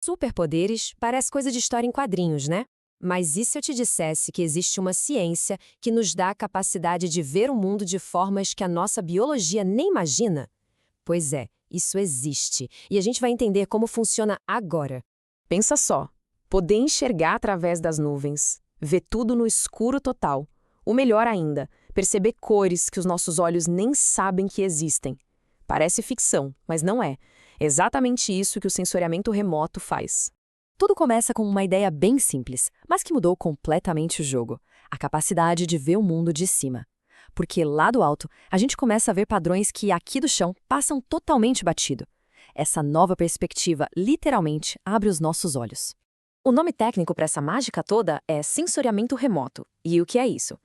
Superpoderes parece coisa de história em quadrinhos, né? Mas e se eu te dissesse que existe uma ciência que nos dá a capacidade de ver o mundo de formas que a nossa biologia nem imagina? Pois é, isso existe. E a gente vai entender como funciona agora. Pensa só, poder enxergar através das nuvens, ver tudo no escuro total. O melhor ainda, perceber cores que os nossos olhos nem sabem que existem. Parece ficção, mas não é. É exatamente isso que o sensoriamento remoto faz. Tudo começa com uma ideia bem simples, mas que mudou completamente o jogo: a capacidade de ver o mundo de cima. Porque lá do alto, a gente começa a ver padrões que aqui do chão passam totalmente batido. Essa nova perspectiva literalmente abre os nossos olhos. O nome técnico para essa mágica toda é sensoriamento remoto. E o que é isso?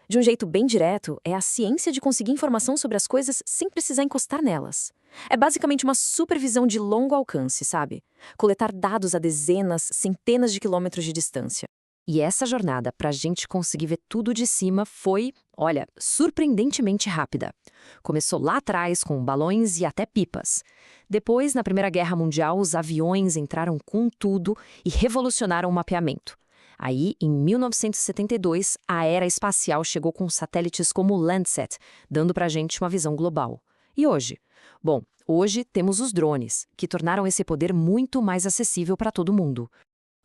De um jeito bem direto, é a ciência de conseguir informação sobre as coisas sem precisar encostar nelas. É basicamente uma supervisão de longo alcance, sabe? Coletar dados a dezenas, centenas de quilômetros de distância. E essa jornada para a gente conseguir ver tudo de cima foi, olha, surpreendentemente rápida. Começou lá atrás com balões e até pipas. Depois, na Primeira Guerra Mundial, os aviões entraram com tudo e revolucionaram o mapeamento. Aí, em 1972, a era espacial chegou com satélites como o Landsat, dando pra gente uma visão global. E hoje? Bom, hoje temos os drones, que tornaram esse poder muito mais acessível para todo mundo.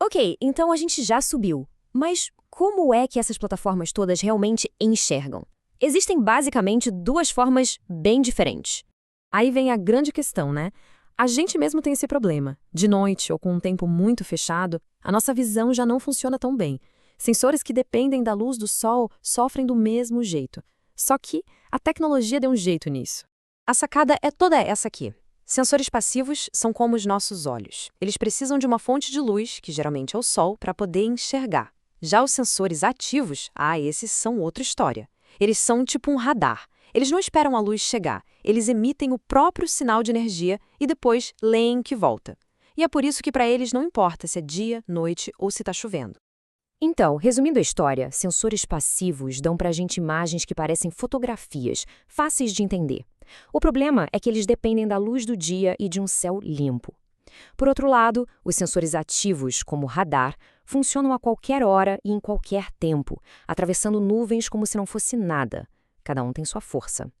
Ok, então a gente já subiu. Mas como é que essas plataformas todas realmente enxergam? Existem basicamente duas formas bem diferentes. Aí vem a grande questão, né? A gente mesmo tem esse problema. De noite ou com um tempo muito fechado, a nossa visão já não funciona tão bem. Sensores que dependem da luz do sol sofrem do mesmo jeito. Só que a tecnologia deu um jeito nisso. A sacada é toda essa aqui. Sensores passivos são como os nossos olhos. Eles precisam de uma fonte de luz, que geralmente é o sol, para poder enxergar. Já os sensores ativos, esses são outra história. Eles são tipo um radar. Eles não esperam a luz chegar, eles emitem o próprio sinal de energia e depois leem que volta. E é por isso que para eles não importa se é dia, noite ou se está chovendo. Então, resumindo a história, sensores passivos dão para a gente imagens que parecem fotografias, fáceis de entender. O problema é que eles dependem da luz do dia e de um céu limpo. Por outro lado, os sensores ativos, como o radar, funcionam a qualquer hora e em qualquer tempo, atravessando nuvens como se não fosse nada. Cada um tem sua força.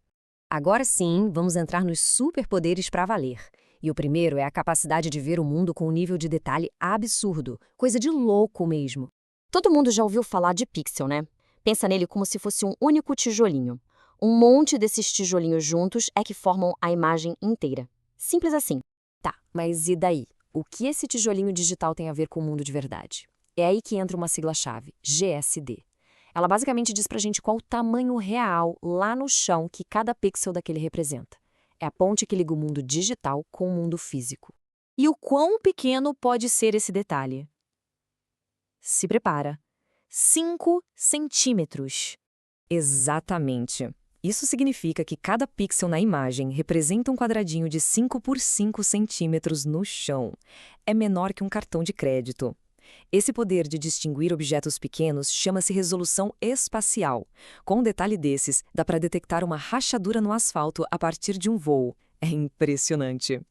Agora sim, vamos entrar nos superpoderes para valer. E o primeiro é a capacidade de ver o mundo com um nível de detalhe absurdo, coisa de louco mesmo. Todo mundo já ouviu falar de pixel, né? Pensa nele como se fosse um único tijolinho. Um monte desses tijolinhos juntos é que formam a imagem inteira. Simples assim. Tá, mas e daí? O que esse tijolinho digital tem a ver com o mundo de verdade? É aí que entra uma sigla-chave, GSD. Ela basicamente diz pra gente qual o tamanho real lá no chão que cada pixel daquele representa. É a ponte que liga o mundo digital com o mundo físico. E o quão pequeno pode ser esse detalhe? Se prepara. 5 centímetros. Exatamente. Isso significa que cada pixel na imagem representa um quadradinho de 5 por 5 centímetros no chão. É menor que um cartão de crédito. Esse poder de distinguir objetos pequenos chama-se resolução espacial. Com um detalhe desses, dá para detectar uma rachadura no asfalto a partir de um voo. É impressionante.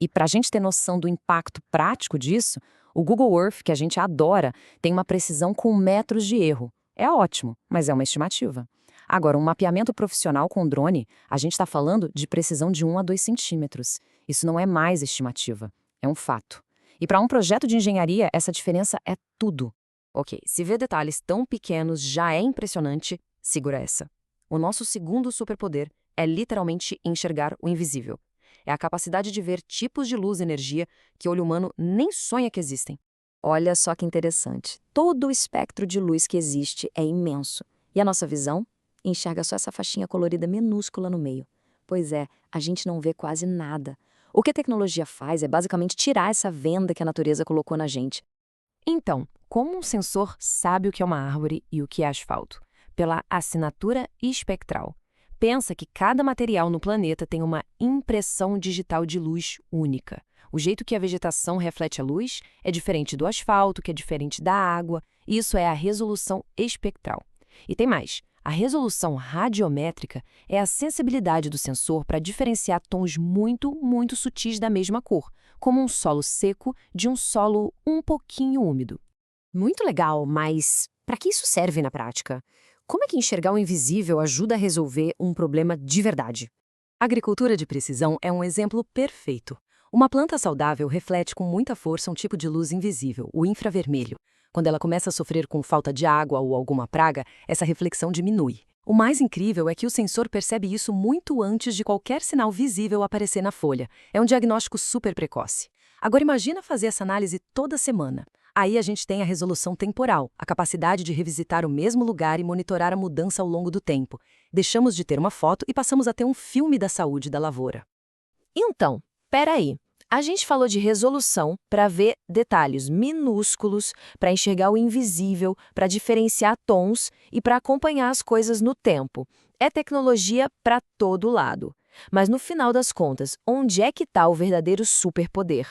E para a gente ter noção do impacto prático disso, o Google Earth, que a gente adora, tem uma precisão com metros de erro. É ótimo, mas é uma estimativa. Agora, um mapeamento profissional com drone, a gente está falando de precisão de 1 a 2 centímetros. Isso não é mais estimativa, é um fato. E para um projeto de engenharia, essa diferença é tudo. Ok, se ver detalhes tão pequenos já é impressionante, segura essa. O nosso segundo superpoder é literalmente enxergar o invisível. É a capacidade de ver tipos de luz e energia que o olho humano nem sonha que existem. Olha só que interessante. Todo o espectro de luz que existe é imenso. E a nossa visão enxerga só essa faixinha colorida minúscula no meio. Pois é, a gente não vê quase nada. O que a tecnologia faz é basicamente tirar essa venda que a natureza colocou na gente. Então, como um sensor sabe o que é uma árvore e o que é asfalto? Pela assinatura espectral. Pensa que cada material no planeta tem uma impressão digital de luz única. O jeito que a vegetação reflete a luz é diferente do asfalto, que é diferente da água. Isso é a resolução espectral. E tem mais. A resolução radiométrica é a sensibilidade do sensor para diferenciar tons muito, muito sutis da mesma cor, como um solo seco de um solo um pouquinho úmido. Muito legal, mas para que isso serve na prática? Como é que enxergar o invisível ajuda a resolver um problema de verdade? A agricultura de precisão é um exemplo perfeito. Uma planta saudável reflete com muita força um tipo de luz invisível, o infravermelho. Quando ela começa a sofrer com falta de água ou alguma praga, essa reflexão diminui. O mais incrível é que o sensor percebe isso muito antes de qualquer sinal visível aparecer na folha. É um diagnóstico super precoce. Agora imagina fazer essa análise toda semana. Aí a gente tem a resolução temporal, a capacidade de revisitar o mesmo lugar e monitorar a mudança ao longo do tempo. Deixamos de ter uma foto e passamos a ter um filme da saúde da lavoura. Então, peraí. A gente falou de resolução para ver detalhes minúsculos, para enxergar o invisível, para diferenciar tons e para acompanhar as coisas no tempo. É tecnologia para todo lado. Mas no final das contas, onde é que está o verdadeiro superpoder?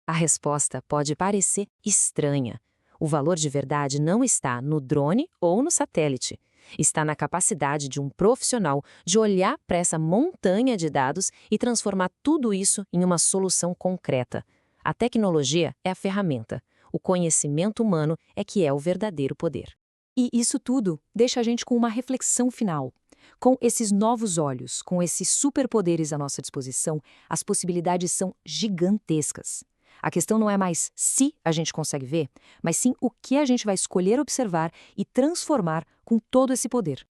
A resposta pode parecer estranha. O valor de verdade não está no drone ou no satélite. Está na capacidade de um profissional de olhar para essa montanha de dados e transformar tudo isso em uma solução concreta. A tecnologia é a ferramenta. O conhecimento humano é que é o verdadeiro poder. E isso tudo deixa a gente com uma reflexão final. Com esses novos olhos, com esses superpoderes à nossa disposição, as possibilidades são gigantescas. A questão não é mais se a gente consegue ver, mas sim o que a gente vai escolher observar e transformar com todo esse poder.